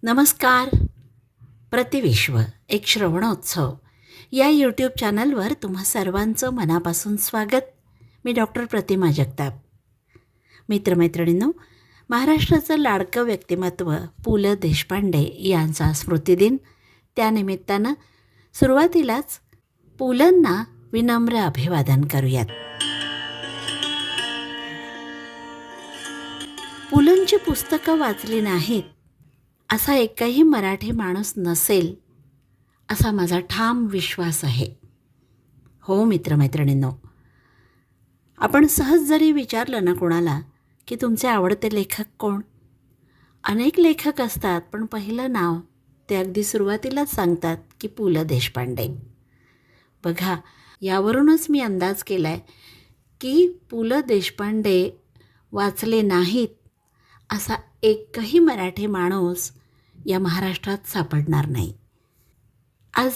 नमस्कार. प्रतिविश्व एक श्रवणोत्सव या यूट्यूब चॅनलवर तुम्हा सर्वांचं मनापासून स्वागत. मी डॉक्टर प्रतिमा जगताप. मित्रमैत्रिणींनो, महाराष्ट्राचं लाडकं व्यक्तिमत्व पु ल देशपांडे यांचा स्मृतिदिन. त्यानिमित्तानं सुरुवातीलाच पुलंना विनम्र अभिवादन करूयात. पुलंची पुस्तकं वाचली नाहीत असा एकही मराठी माणूस नसेल असा माझा ठाम विश्वास आहे. हो मित्रमैत्रिणींनो, आपण सहज जरी विचारलं ना कोणाला की तुमचे आवडते लेखक कोण, अनेक लेखक असतात, पण पहिलं नाव ते अगदी सुरुवातीलाच सांगतात की पु ल देशपांडे. बघा, यावरूनच मी अंदाज केला आहे की पु ल देशपांडे वाचले नाहीत असा एकही मराठी माणूस या महाराष्ट्रात सापडणार नाही. आज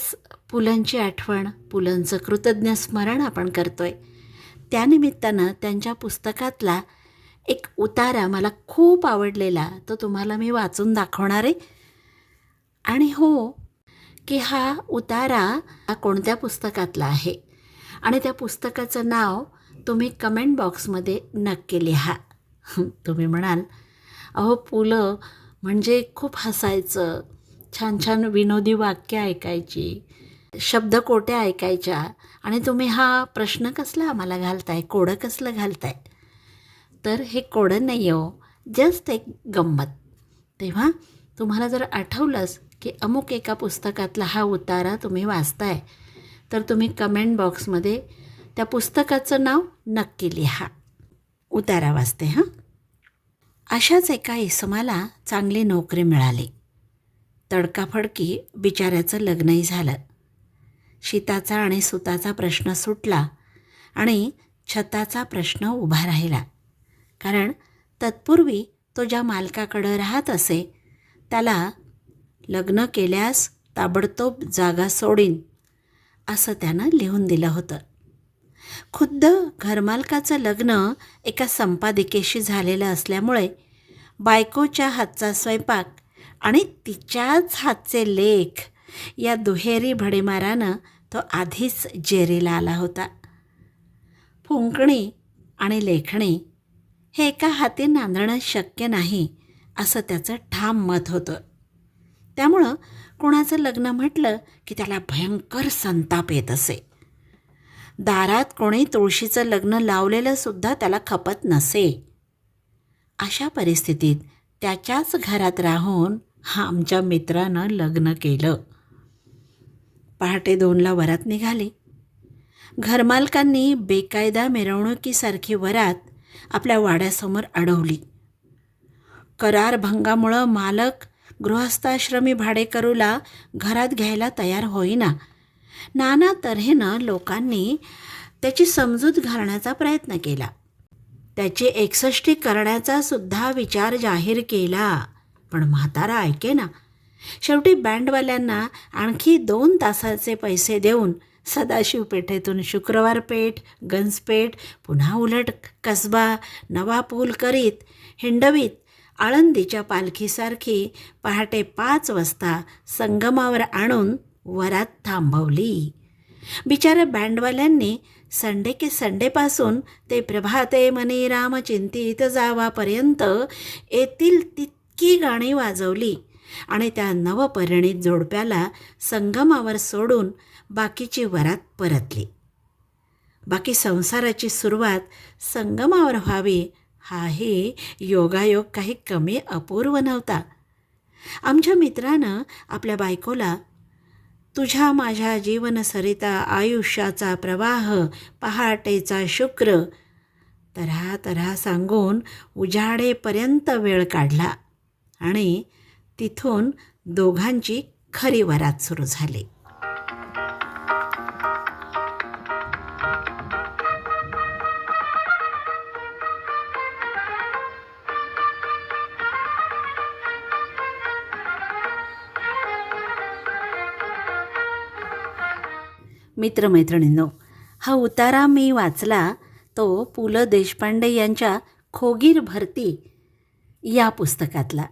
पुलंची आठवण, पुलंचं कृतज्ञ स्मरण आपण करतोय. त्यानिमित्तानं त्यांच्या पुस्तकातला एक उतारा मला खूप आवडलेला, तो तुम्हाला मी वाचून दाखवणार आहे. आणि हो, की हा उतारा कोणत्या पुस्तकातला आहे आणि त्या पुस्तकाचं नाव तुम्ही कमेंट बॉक्समध्ये नक्की लिहा. तुम्ही म्हणाल, अहो पुलं म्हणजे खूप हसायचं, छान छान विनोदी वाक्य ऐकायची, शब्दकोट्या ऐकायच्या, आणि तुम्ही हा प्रश्न कसला आम्हाला घालताय, कोडं कसलं घालताय? तर हे कोडं नाही हो, जस्ट एक गंमत. तेव्हा तुम्हाला जर आठवलंच की अमुक एका पुस्तकातला हा उतारा तुम्ही वाचताय, तर तुम्ही कमेंट बॉक्समध्ये त्या पुस्तकाचं नाव नक्की लिहा. उतारा वाचते हां. अशाच एका इसमाला चांगली नोकरी मिळाली. तडकाफडकी बिचाऱ्याचं लग्नही झालं. शीताचा आणि सुताचा प्रश्न सुटला आणि छताचा प्रश्न उभा राहिला. कारण तत्पूर्वी तो ज्या मालकाकडं राहत असे त्याला लग्न केल्यास ताबडतोब जागा सोडीन असं त्यानं लिहून दिलं होतं. खुद्द घरमालकाचं लग्न एका संपादिकेशी झालेलं असल्यामुळे बायकोच्या हातचा स्वयंपाक आणि तिच्याच हातचे लेख या दुहेरी भडीमारानं तो आधीच जेरीला आला होता. फुंकणी आणि लेखणी हे एका हाती नांदणं शक्य नाही असं त्याचं ठाम मत होतं. त्यामुळं कोणाचं लग्न म्हटलं की त्याला भयंकर संताप येत असे. दारात कोणी तुळशीचं लग्न लावलेलं सुद्धा त्याला खपत नसे. अशा परिस्थितीत त्याच्याच घरात राहून आमच्या मित्रानं लग्न केलं. पहाटे 2ला वरात निघाली. घरमालकांनी बेकायदा मिरवणुकीसारखी वरात आपल्या वाड्यासमोर अडवली. करारभंगामुळं मालक गृहस्थाश्रमी भाडेकरूला घरात घ्यायला तयार होईना. नाना तऱ्हेनं लोकांनी त्याची समजूत घालण्याचा प्रयत्न केला. त्याची 61 करण्याचा सुद्धा विचार जाहीर केला, पण म्हातारा ऐकेना. शेवटी बँडवाल्यांना आणखी 2 तासाचे पैसे देऊन सदाशिव पेठेतून शुक्रवार पेठ, गंजपेठ, पुन्हा उलट कसबा, नवा पूल करीत हिंडवीत आळंदीच्या पालखीसारखी पहाटे 5 वाजता संगमावर आणून वरात थांबवली. बिचाऱ्या बँडवाल्यांनी संडे के संडेपासून ते प्रभाते मनी राम चिंतित जावापर्यंत येतील तितकी गाणी वाजवली आणि त्या नवपरिणीत जोडप्याला संगमावर सोडून बाकीची वरात परतली. बाकी संसाराची सुरुवात संगमावर व्हावी हाही योगायोग काही कमी अपूर्व नव्हता. आमच्या मित्रानं आपल्या बायकोला तुझ्या माझ्या जीवनसरिता आयुष्याचा प्रवाह पहाटेचा शुक्र तऱ्हा तऱ्हा सांगून उजाडेपर्यंत वेळ काढला आणि तिथून दोघांची खरी वरात सुरू झाली. मित्रमैत्रिणींनो, हा उतारा मी वाचला तो पु ल देशपांडे यांच्या खोगीर भरती या पुस्तकातला.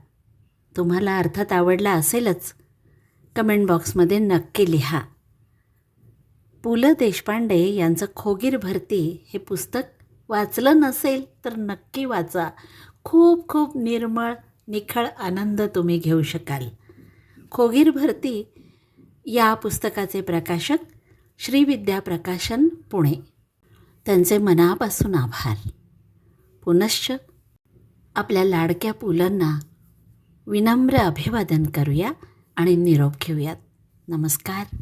तुम्हाला अर्थात आवडला असेलच. कमेंट बॉक्समध्ये नक्की लिहा. पु ल देशपांडे यांचं खोगीर भरती हे पुस्तक वाचलं नसेल तर नक्की वाचा. खूप खूप निर्मळ निखळ आनंद तुम्ही घेऊ शकाल. खोगीर भरती या पुस्तकाचे प्रकाशक श्रीविद्या प्रकाशन, पुणे. त्यांचे मनापासून आभार. पुनश्च आपल्या लाडक्या पुलंना विनम्र अभिवादन करूया आणि निरोप घेऊयात. नमस्कार.